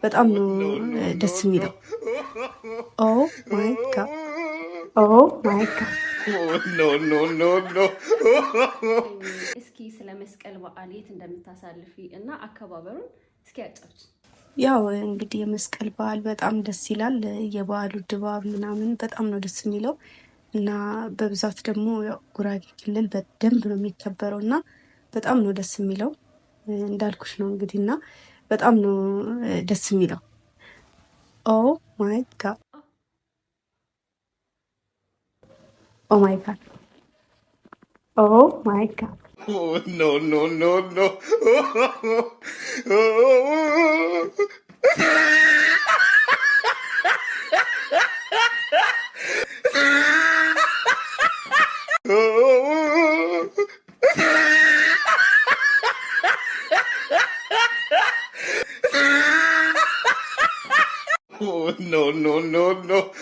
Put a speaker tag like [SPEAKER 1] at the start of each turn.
[SPEAKER 1] በጣም ነው ደስ የሚለው። ኦ ማይ ጋድ ኦ ማይ ጋድ።
[SPEAKER 2] እስኪ ስለ መስቀል በዓል የት እንደምታሳልፊ እና አከባበሩን እስኪ ያጫውች።
[SPEAKER 1] ያው እንግዲህ የመስቀል በዓል በጣም ደስ ይላል። የበዓሉ ድባብ ምናምን በጣም ነው ደስ የሚለው እና በብዛት ደግሞ ያው ጉራጌ ክልል በደንብ ነው የሚከበረው እና በጣም ነው ደስ የሚለው። እንዳልኩሽ ነው እንግዲህ እና በጣም ነው ደስ የሚለው። ኦ ማይ ጋድ ኦ ማይ ጋድ ኦ ማይ ጋድ።
[SPEAKER 3] No.